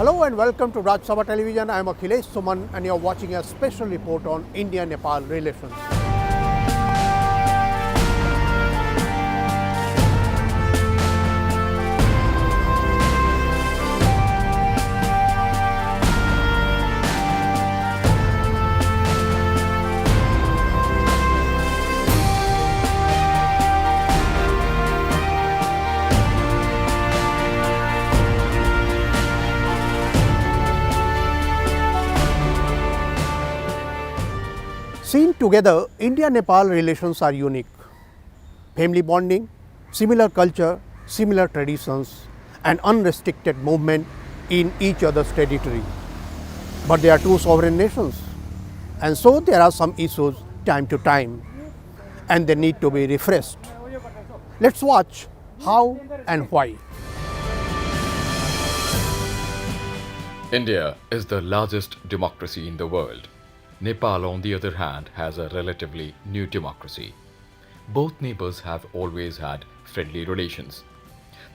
Hello and welcome to Raj Sabha Television. I am Akhilesh Suman and you are watching a special report on India-Nepal relations. Seen together, India-Nepal relations are unique. Family bonding, similar culture, similar traditions, and unrestricted movement in each other's territory. But they are two sovereign nations, and so there are some issues time to time, and they need to be refreshed. Let's watch how and why. India is the largest democracy in the world. Nepal, on the other hand, has a relatively new democracy. Both neighbors have always had friendly relations.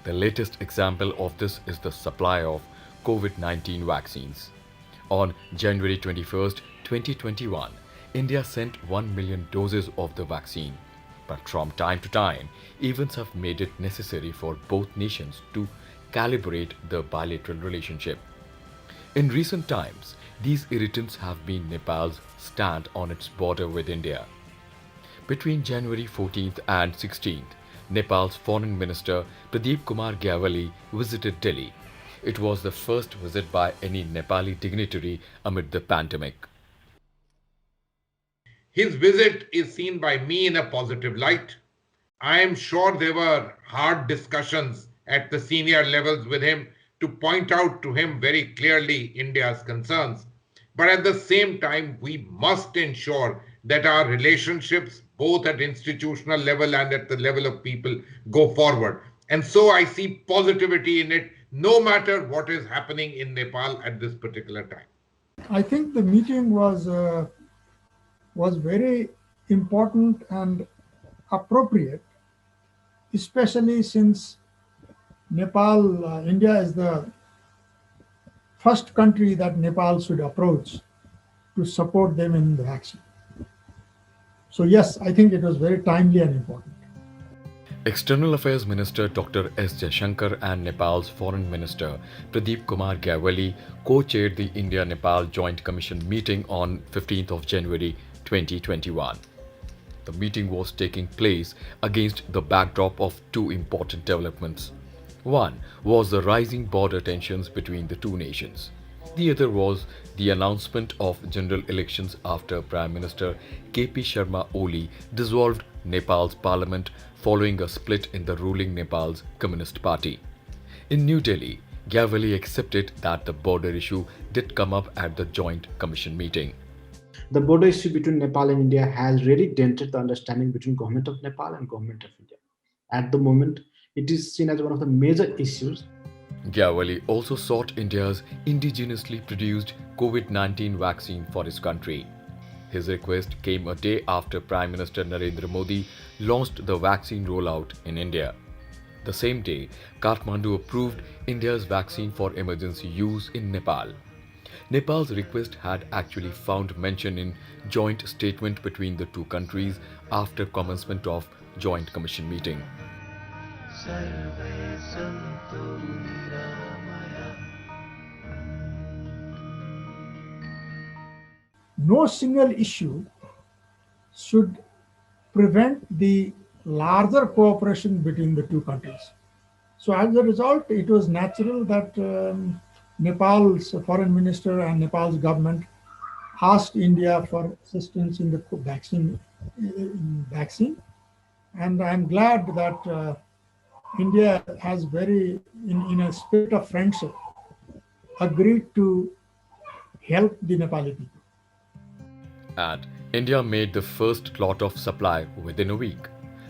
The latest example of this is the supply of COVID-19 vaccines. On January 21, 2021, India sent 1 million doses of the vaccine. But from time to time, events have made it necessary for both nations to calibrate the bilateral relationship. In recent times, these irritants have been Nepal's stand on its border with India. Between January 14th and 16th, Nepal's Foreign Minister Pradeep Kumar Gyawali visited Delhi. It was the first visit by any Nepali dignitary amid the pandemic. His visit is seen by me in a positive light. I am sure there were hard discussions at the senior levels with him to point out to him very clearly India's concerns. But at the same time, we must ensure that our relationships, both at institutional level and at the level of people, go forward. And so I see positivity in it, no matter what is happening in Nepal at this particular time. I think the meeting was very important and appropriate, especially since India is the first country that Nepal should approach to support them in the vaccine. So yes, I think it was very timely and important. External Affairs Minister Dr. S. Jaishankar and Nepal's Foreign Minister Pradeep Kumar Gyawali co-chaired the India-Nepal Joint Commission meeting on 15th of January 2021. The meeting was taking place against the backdrop of two important developments. One was the rising border tensions between the two nations. The other was the announcement of general elections after Prime Minister K.P. Sharma Oli dissolved Nepal's parliament following a split in the ruling Nepal's Communist Party. In New Delhi, Gyawali accepted that the border issue did come up at the Joint Commission meeting. The border issue between Nepal and India has really dented the understanding between government of Nepal and government of India. At the moment, it is seen as one of the major issues. Gyawali also sought India's indigenously produced COVID-19 vaccine for his country. His request came a day after Prime Minister Narendra Modi launched the vaccine rollout in India. The same day, Kathmandu approved India's vaccine for emergency use in Nepal. Nepal's request had actually found mention in joint statement between the two countries after commencement of Joint Commission meeting. No single issue should prevent the larger cooperation between the two countries. So as a result, it was natural that Nepal's foreign minister and Nepal's government asked India for assistance in the vaccine. And I'm glad that India has in a spirit of friendship, agreed to help the Nepali people. And India made the first lot of supply within a week.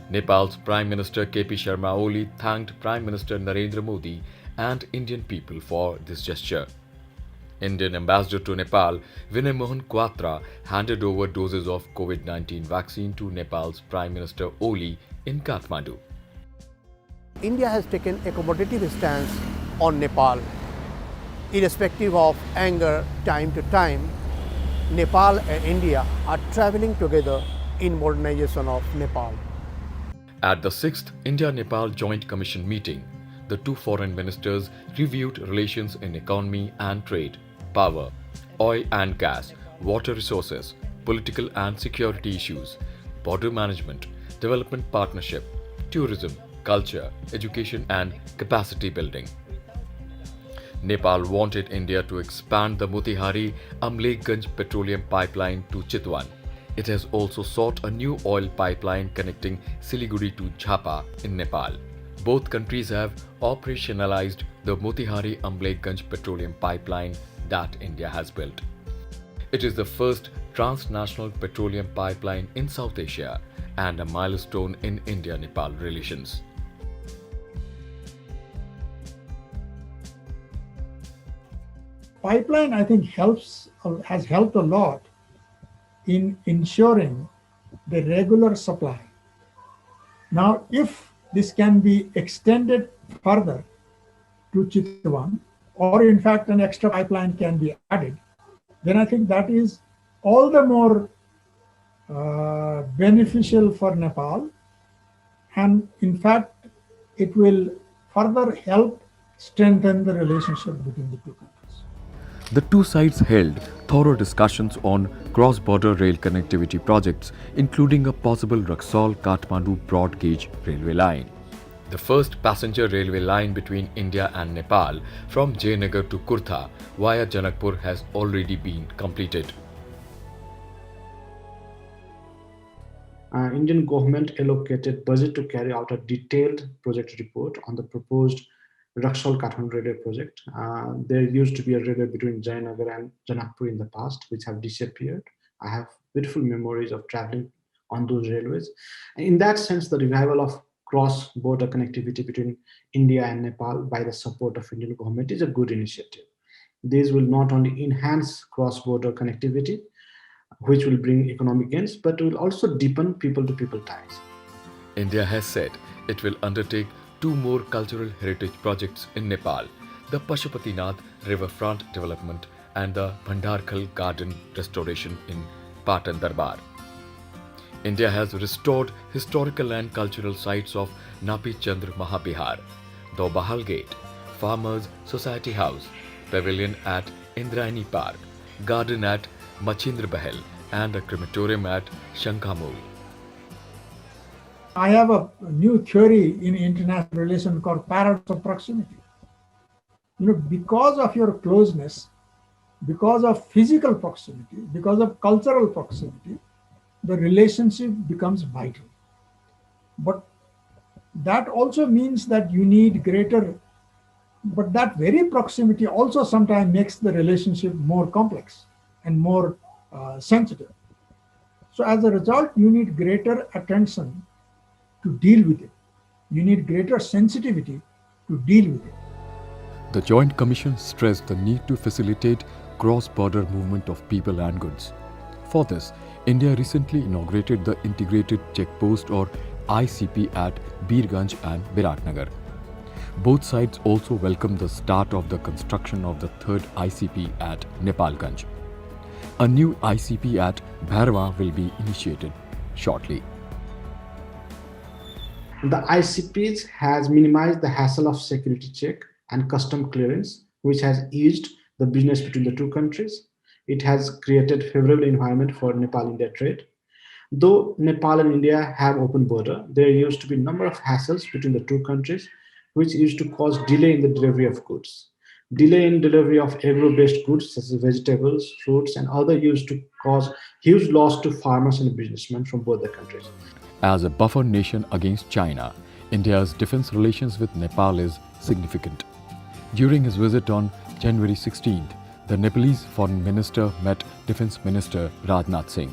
Nepal's Prime Minister K.P. Sharma Oli thanked Prime Minister Narendra Modi and Indian people for this gesture. Indian Ambassador to Nepal, Vinay Mohan Quatra, handed over doses of COVID-19 vaccine to Nepal's Prime Minister Oli in Kathmandu. India has taken accommodative stance on Nepal. Irrespective of anger, time to time, Nepal and India are traveling together in modernization of Nepal. At the 6th India-Nepal Joint Commission meeting, the two foreign ministers reviewed relations in economy and trade, power, oil and gas, water resources, political and security issues, border management, development partnership, tourism, culture, education and capacity building. Nepal wanted India to expand the Motihari Amlekhganj petroleum pipeline to Chitwan. It has also sought a new oil pipeline connecting Siliguri to Jhapa in Nepal. Both countries have operationalized the Motihari Amlekhganj petroleum pipeline that India has built. It is the first transnational petroleum pipeline in South Asia and a milestone in India-Nepal relations. Pipeline, I think, has helped a lot in ensuring the regular supply. Now, if this can be extended further to Chitwan, or in fact an extra pipeline can be added, then I think that is all the more beneficial for Nepal, and in fact it will further help strengthen the relationship between the two countries. The two sides held thorough discussions on cross-border rail connectivity projects, including a possible Raxaul-Kathmandu broad gauge railway line. The first passenger railway line between India and Nepal from Jayanagar to Kurtha via Janakpur has already been completed. Indian government allocated budget to carry out a detailed project report on the proposed Raxaul-Kathmandu railway project. There used to be a railway between Jayanagar and Janakpur in the past, which have disappeared. I have beautiful memories of traveling on those railways. And in that sense, the revival of cross-border connectivity between India and Nepal by the support of Indian government is a good initiative. These will not only enhance cross-border connectivity, which will bring economic gains, but will also deepen people-to-people ties. India has said it will undertake two more cultural heritage projects in Nepal, the Pashupatinath riverfront development and the Bhandarkhal garden restoration in Patan Darbar. India has restored historical and cultural sites of Napi Chandra Mahabihar, the Bahal Gate, Farmers Society House, pavilion at Indrayani Park, garden at Machindra Bahel and a crematorium at Shankhamul. I have a new theory in international relations called paradox of proximity. Because of your closeness, because of physical proximity, because of cultural proximity, the relationship becomes vital. But that also means that you need greater, but that very proximity also sometimes makes the relationship more complex and more sensitive. So as a result, you need greater attention to deal with it. You need greater sensitivity to deal with it. The Joint Commission stressed the need to facilitate cross-border movement of people and goods. For this, India recently inaugurated the Integrated Checkpost or ICP at Birganj and Biratnagar. Both sides also welcomed the start of the construction of the third ICP at Nepalganj. A new ICP at Bhairava will be initiated shortly. The ICPs has minimized the hassle of security check and custom clearance, which has eased the business between the two countries. It has created favorable environment for Nepal-India trade. Though Nepal and India have open border, there used to be a number of hassles between the two countries, which used to cause delay in the delivery of goods. Delay in delivery of agro-based goods such as vegetables, fruits, and other used to cause huge loss to farmers and businessmen from both the countries. As a buffer nation against China, India's defense relations with Nepal is significant. During his visit on January 16th, the Nepalese Foreign Minister met Defense Minister Rajnath Singh.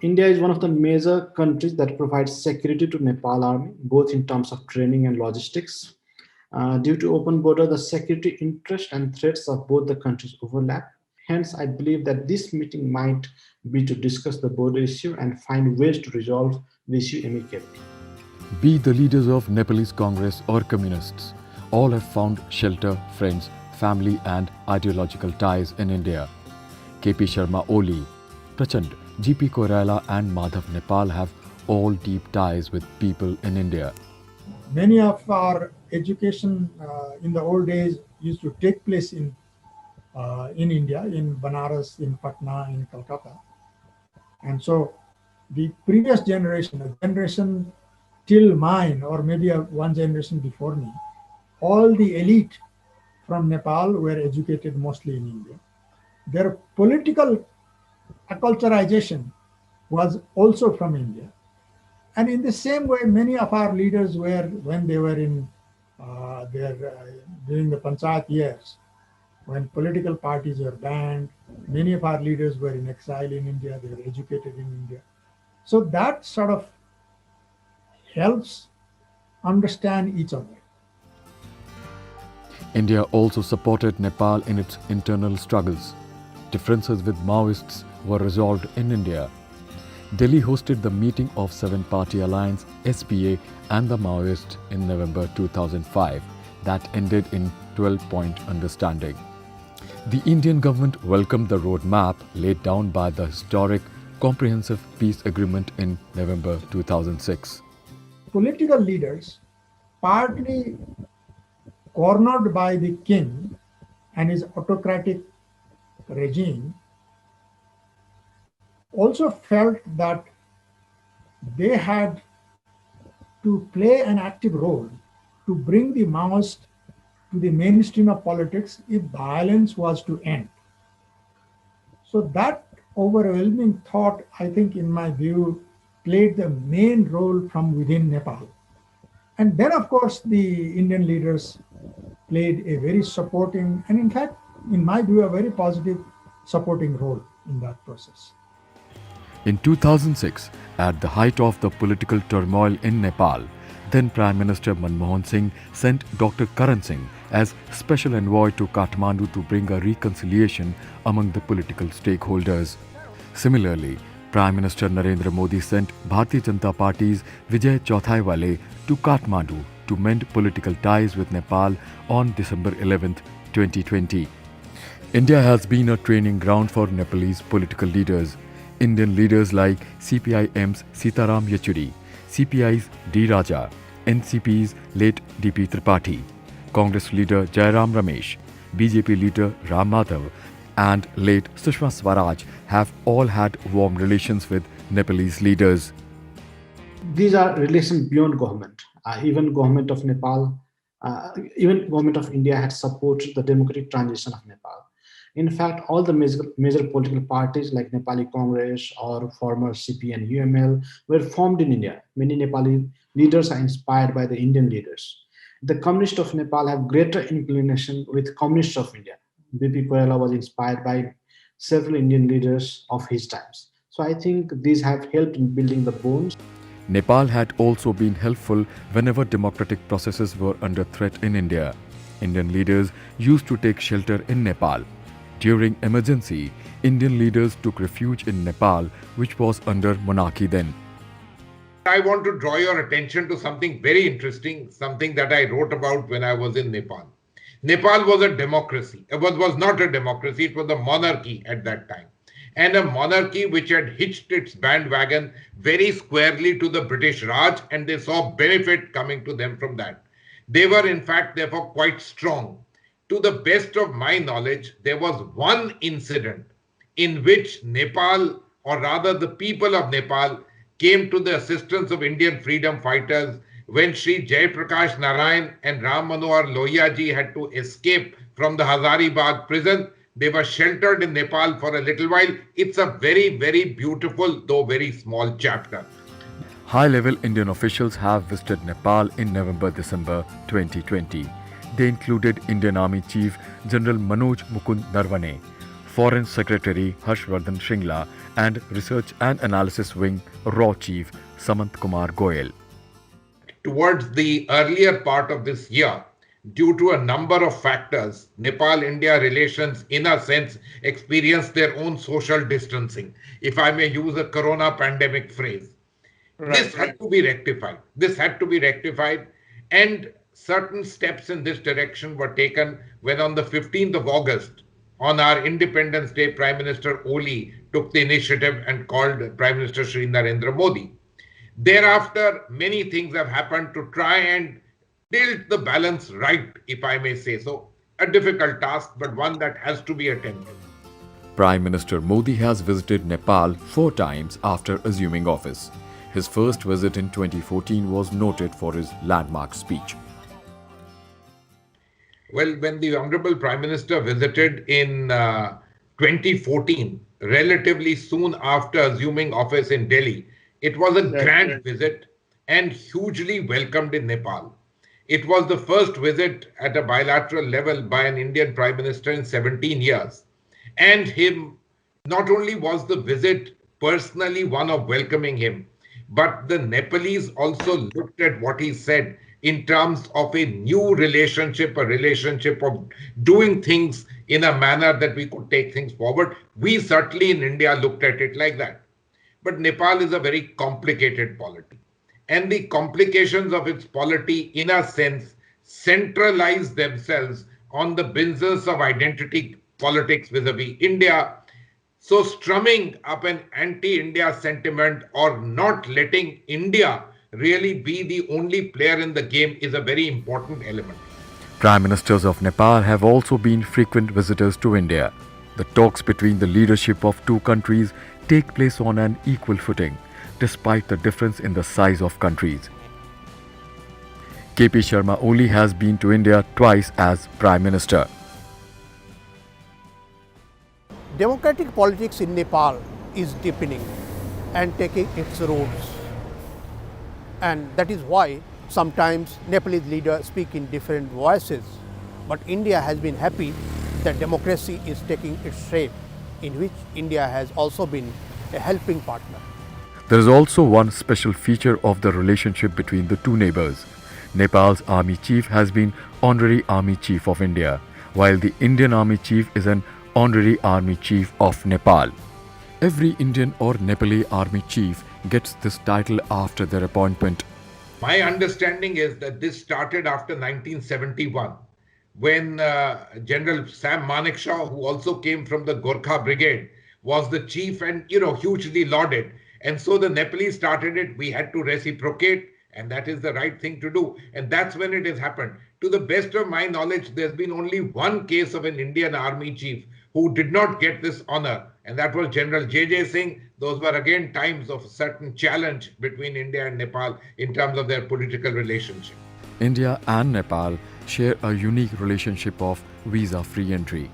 India is one of the major countries that provides security to Nepal army, both in terms of training and logistics. Due to open border, the security interests and threats of both the countries overlap. Hence, I believe that this meeting might be to discuss the border issue and find ways to resolve the issue amicably. Be the leaders of Nepalese Congress or communists, all have found shelter, friends, family and ideological ties in India. KP Sharma Oli, Prachand, GP Koirala and Madhav Nepal have all deep ties with people in India. Many of our education in the old days used to take place in India, in Banaras, in Patna, in Calcutta. And so the previous generation, a generation till mine, or maybe one generation before me, all the elite from Nepal were educated mostly in India. Their political acculturation was also from India. And in the same way, many of our leaders were, when they were in during the Panchayat years, when political parties were banned, many of our leaders were in exile in India, they were educated in India. So that sort of helps understand each other. India also supported Nepal in its internal struggles. Differences with Maoists were resolved in India. Delhi hosted the meeting of Seven-Party Alliance SPA and the Maoists in November 2005 that ended in 12-point understanding. The Indian government welcomed the roadmap laid down by the historic Comprehensive Peace Agreement in November 2006. Political leaders, partly cornered by the king and his autocratic regime, also felt that they had to play an active role to bring the Maoists to the mainstream of politics if violence was to end. So that overwhelming thought, I think, in my view, played the main role from within Nepal. And then, of course, the Indian leaders played a very supporting, and in fact, in my view, a very positive supporting role in that process. In 2006, at the height of the political turmoil in Nepal, then Prime Minister Manmohan Singh sent Dr. Karan Singh as special envoy to Kathmandu to bring a reconciliation among the political stakeholders. Similarly, Prime Minister Narendra Modi sent Bharatiya Janata Party's Vijay Chauthaiwale to Kathmandu to mend political ties with Nepal on December 11, 2020. India has been a training ground for Nepalese political leaders. Indian leaders like CPI-M's Sitaram Yechuri, CPI's D. Raja, NCP's late DP Tripathi, Congress leader Jairam Ramesh, BJP leader Ram Madhav, and late Sushma Swaraj have all had warm relations with Nepalese leaders. These are relations beyond government. Even government of Nepal, even government of India had supported the democratic transition of Nepal. In fact, all the major political parties like Nepali Congress or former CP and UML were formed in India. Many Nepali leaders are inspired by the Indian leaders. The Communists of Nepal have greater inclination with Communists of India. BP Koirala was inspired by several Indian leaders of his times. So I think these have helped in building the bones. Nepal had also been helpful whenever democratic processes were under threat in India. Indian leaders used to take shelter in Nepal. During emergency, Indian leaders took refuge in Nepal, which was under monarchy then. I want to draw your attention to something very interesting, something that I wrote about when I was in Nepal. Nepal was a democracy. It was not a democracy, it was a monarchy at that time. And a monarchy which had hitched its bandwagon very squarely to the British Raj, and they saw benefit coming to them from that. They were, in fact, therefore quite strong. To the best of my knowledge, there was one incident in which Nepal, or rather the people of Nepal, came to the assistance of Indian freedom fighters when Sri Jayaprakash Narayan and Ram Manohar Lohia ji had to escape from the Hazaribagh prison. They were sheltered in Nepal for a little while. It's a very, very beautiful, though very small chapter. High-level Indian officials have visited Nepal in November-December 2020. They included Indian Army Chief General Manoj Mukund Narwane, Foreign Secretary Harshvardhan Shringla, and Research and Analysis Wing RAW Chief Samant Kumar Goyal. Towards the earlier part of this year, due to a number of factors, Nepal-India relations, in a sense, experienced their own social distancing, if I may use a corona pandemic phrase. This had to be rectified. And certain steps in this direction were taken when on the 15th of August, on our Independence Day, Prime Minister Oli took the initiative and called Prime Minister Shri Narendra Modi. Thereafter, many things have happened to try and tilt the balance right, if I may say so. A difficult task, but one that has to be attempted. Prime Minister Modi has visited Nepal 4 times after assuming office. His first visit in 2014 was noted for his landmark speech. Well, when the Honorable Prime Minister visited in 2014, relatively soon after assuming office in Delhi, it was a grand visit and hugely welcomed in Nepal. It was the first visit at a bilateral level by an Indian Prime Minister in 17 years. And him, not only was the visit personally one of welcoming him, but the Nepalese also looked at what he said in terms of a new relationship, a relationship of doing things in a manner that we could take things forward. We certainly in India looked at it like that. But Nepal is a very complicated polity. And the complications of its polity, in a sense, centralize themselves on the business of identity politics vis-a-vis India. So strumming up an anti-India sentiment or not letting India really be the only player in the game is a very important element. Prime Ministers of Nepal have also been frequent visitors to India. The talks between the leadership of two countries take place on an equal footing, despite the difference in the size of countries. KP Sharma Oli has been to India twice as Prime Minister. Democratic politics in Nepal is deepening and taking its roots. And that is why sometimes Nepalese leaders speak in different voices. But India has been happy that democracy is taking its shape, in which India has also been a helping partner. There is also one special feature of the relationship between the two neighbors. Nepal's Army Chief has been Honorary Army Chief of India, while the Indian Army Chief is an Honorary Army Chief of Nepal. Every Indian or Nepali Army Chief gets this title after their appointment. My understanding is that this started after 1971, when General Sam Manekshaw, who also came from the Gorkha Brigade, was the chief and, hugely lauded. And so the Nepalese started it. We had to reciprocate, and that is the right thing to do. And that's when it has happened. To the best of my knowledge, there's been only one case of an Indian Army chief who did not get this honor, and that was General J.J. Singh. Those were again times of a certain challenge between India and Nepal in terms of their political relationship. India and Nepal share a unique relationship of visa-free entry.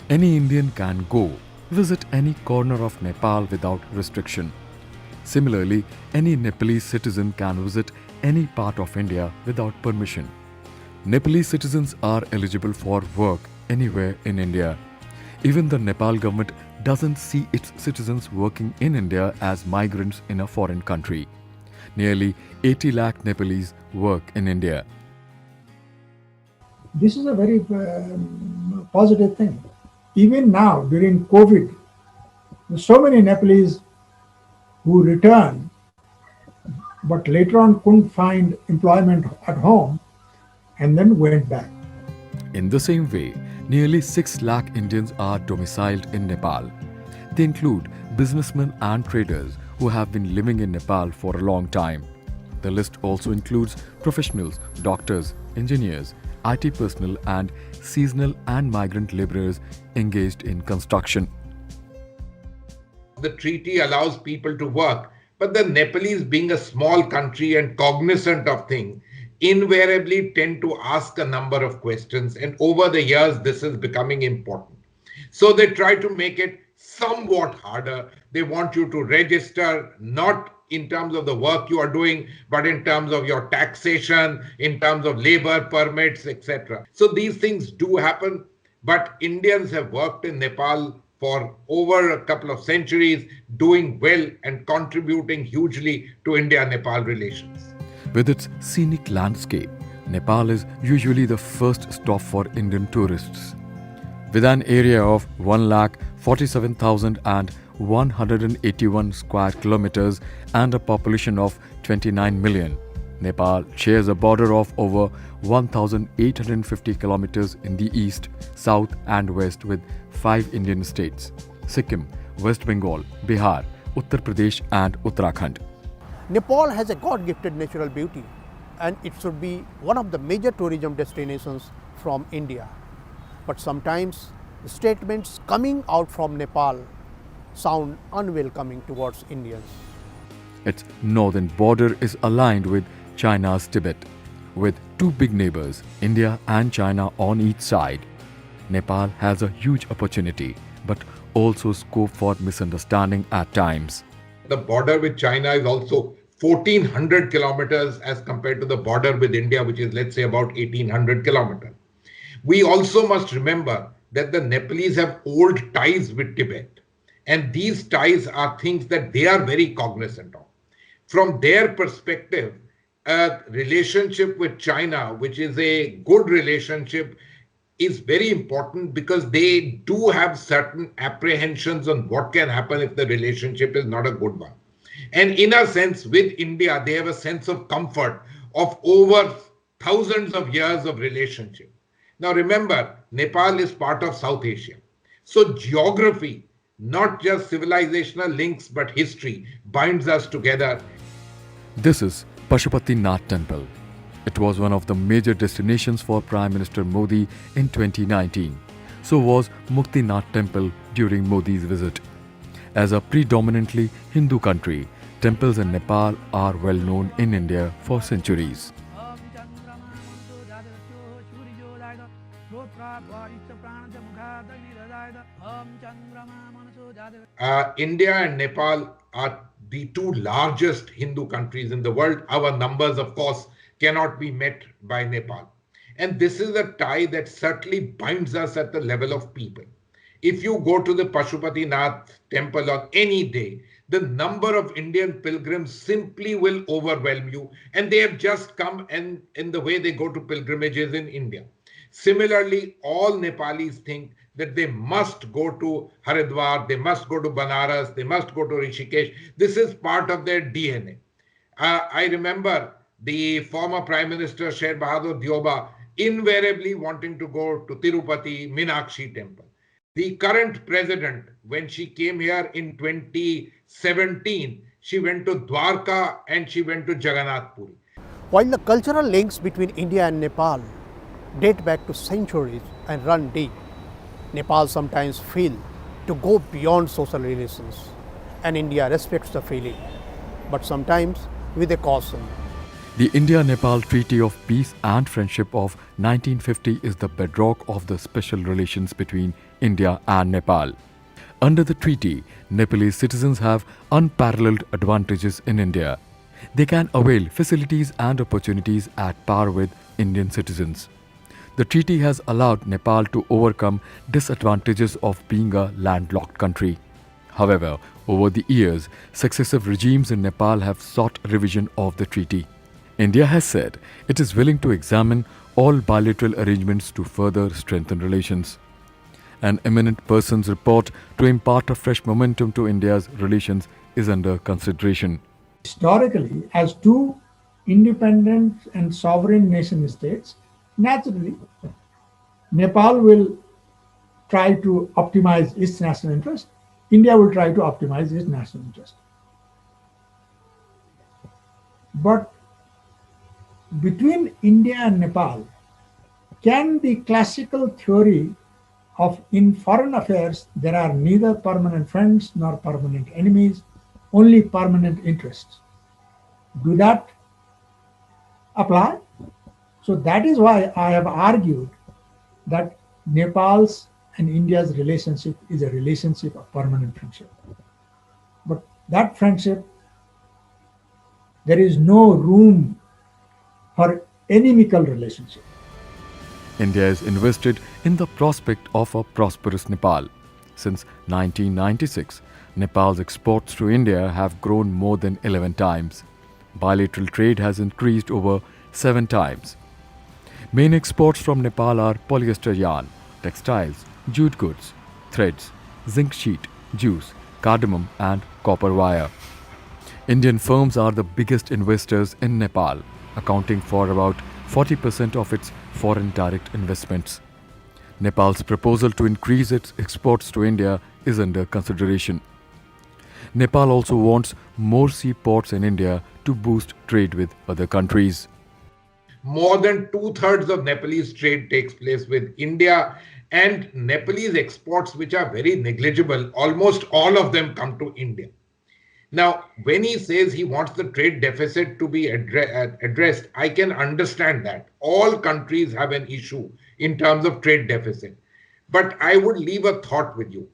Any Indian can go, visit any corner of Nepal without restriction. Similarly, any Nepalese citizen can visit any part of India without permission. Nepalese citizens are eligible for work anywhere in India. Even the Nepal government doesn't see its citizens working in India as migrants in a foreign country. Nearly 80 lakh Nepalese work in India. This is a very positive thing. Even now, during COVID, there's so many Nepalese who return, but later on couldn't find employment at home and then went back. In the same way, nearly 6 lakh Indians are domiciled in Nepal. They include businessmen and traders who have been living in Nepal for a long time. The list also includes professionals, doctors, engineers, IT personnel and seasonal and migrant laborers engaged in construction. The treaty allows people to work, but the Nepalese, being a small country and cognizant of things, invariably tend to ask a number of questions, and over the years this is becoming important. So they try to make it somewhat harder. They want you to register not in terms of the work you are doing, but in terms of your taxation, in terms of labor permits, etc. So these things do happen, but Indians have worked in Nepal for over a couple of centuries, doing well and contributing hugely to India-Nepal relations. With its scenic landscape, Nepal is usually the first stop for Indian tourists. With an area of 1,47,181 square kilometers and a population of 29 million, Nepal shares a border of over 1,850 kilometers in the east, south and west with 5 Indian states: Sikkim, West Bengal, Bihar, Uttar Pradesh and Uttarakhand. Nepal has a God-gifted natural beauty and it should be one of the major tourism destinations from India. But sometimes the statements coming out from Nepal sound unwelcoming towards Indians. Its northern border is aligned with China's Tibet, with two big neighbors, India and China, on each side. Nepal has a huge opportunity, but also scope for misunderstanding at times. The border with China is also 1400 kilometers as compared to the border with India, which is, let's say, about 1800 kilometers. We also must remember that the Nepalese have old ties with Tibet, and these ties are things that they are very cognizant of. From their perspective, a relationship with China, which is a good relationship, is very important because they do have certain apprehensions on what can happen if the relationship is not a good one. And in a sense, with India, they have a sense of comfort of over thousands of years of relationship. Now remember, Nepal is part of South Asia. So geography, not just civilizational links, but history binds us together. This is Pashupati Nath Temple. It was one of the major destinations for Prime Minister Modi in 2019. So was Mukti Nath Temple during Modi's visit. As a predominantly Hindu country, temples in Nepal are well known in India for centuries. India and Nepal are the two largest Hindu countries in the world. Our numbers, of course, cannot be met by Nepal. And this is a tie that certainly binds us at the level of people. If you go to the Pashupati Nath temple on any day, the number of Indian pilgrims simply will overwhelm you. And they have just come and in the way they go to pilgrimages in India. Similarly, all Nepalis think that they must go to Haridwar, they must go to Banaras, they must go to Rishikesh. This is part of their DNA. I remember the former Prime Minister Sher Bahadur Dioba invariably wanting to go to Tirupati Meenakshi temple. The current president, when she came here in 2017, she went to Dwarka and she went to Jagannath Puri. While the cultural links between India and Nepal date back to centuries and run deep, Nepal sometimes fails to go beyond social relations, and India respects the feeling, but sometimes with a caution. The India-Nepal Treaty of Peace and Friendship of 1950 is the bedrock of the special relations between India and Nepal. Under the treaty, Nepalese citizens have unparalleled advantages in India. They can avail facilities and opportunities at par with Indian citizens. The treaty has allowed Nepal to overcome disadvantages of being a landlocked country. However, over the years, successive regimes in Nepal have sought revision of the treaty. India has said it is willing to examine all bilateral arrangements to further strengthen relations. An eminent person's report to impart a fresh momentum to India's relations is under consideration. Historically, as two independent and sovereign nation states, naturally, Nepal will try to optimize its national interest. India will try to optimize its national interest. But between India and Nepal, can the classical theory of in foreign affairs there are neither permanent friends nor permanent enemies, only permanent interests, do that apply? So that is why I have argued that Nepal's and India's relationship is a relationship of permanent friendship. But that friendship, there is no room for inimical relationship. India is invested in the prospect of a prosperous Nepal. Since 1996, Nepal's exports to India have grown more than 11 times. Bilateral trade has increased over 7 times. Main exports from Nepal are polyester yarn, textiles, jute goods, threads, zinc sheet, juice, cardamom and copper wire. Indian firms are the biggest investors in Nepal. accounting for about 40% of its foreign direct investments. Nepal's proposal to increase its exports to India is under consideration. Nepal also wants more seaports in India to boost trade with other countries. More than two-thirds of Nepalese trade takes place with India, and Nepalese exports, which are very negligible, almost all of them come to India. Now, when he says he wants the trade deficit to be addressed, I can understand that. All countries have an issue in terms of trade deficit. But I would leave a thought with you.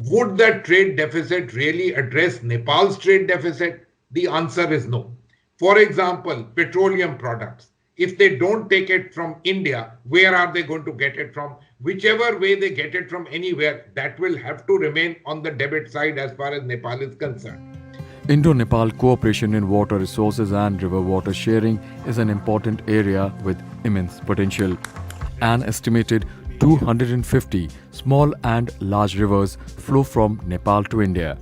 Would that trade deficit really address Nepal's trade deficit? The answer is no. For example, petroleum products. If they don't take it from India, where are they going to get it from? Whichever way they get it from anywhere, that will have to remain on the debit side as far as Nepal is concerned. Indo-Nepal cooperation in water resources and river water sharing is an important area with immense potential. An estimated 250 small and large rivers flow from Nepal to India.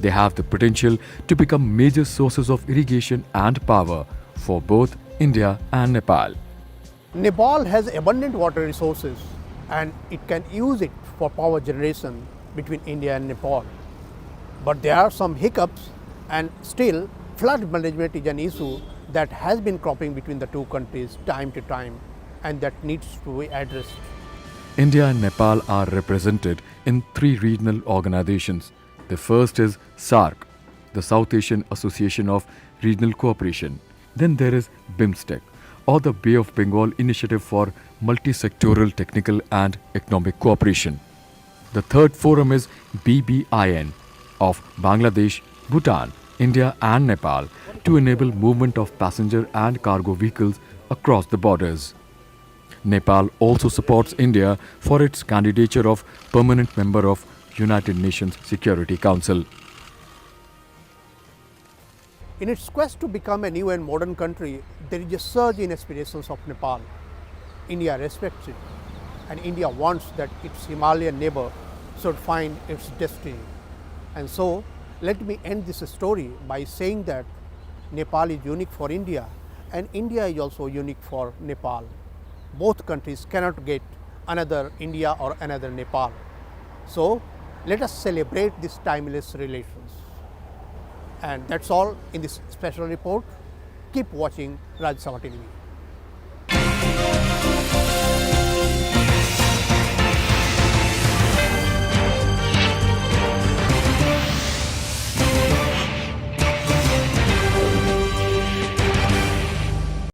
They have the potential to become major sources of irrigation and power for both India and Nepal. Nepal has abundant water resources and it can use it for power generation between India and Nepal. But there are some hiccups, and still flood management is an issue that has been cropping between the two countries time to time, and that needs to be addressed. India and Nepal are represented in 3 regional organizations. The first is SAARC, the South Asian Association of Regional Cooperation. Then there is BIMSTEC, or the Bay of Bengal Initiative for Multi-Sectoral Technical and Economic Cooperation. The third forum is BBIN of Bangladesh, Bhutan, India and Nepal to enable movement of passenger and cargo vehicles across the borders. Nepal also supports India for its candidature of permanent member of United Nations Security Council. In its quest to become a new and modern country, there is a surge in aspirations of Nepal. India respects it, and India wants that its Himalayan neighbor should find its destiny. And so, let me end this story by saying that Nepal is unique for India and India is also unique for Nepal. Both countries cannot get another India or another Nepal. So, let us celebrate these timeless relations. And that's all in this special report. Keep watching Rajya Sabha TV.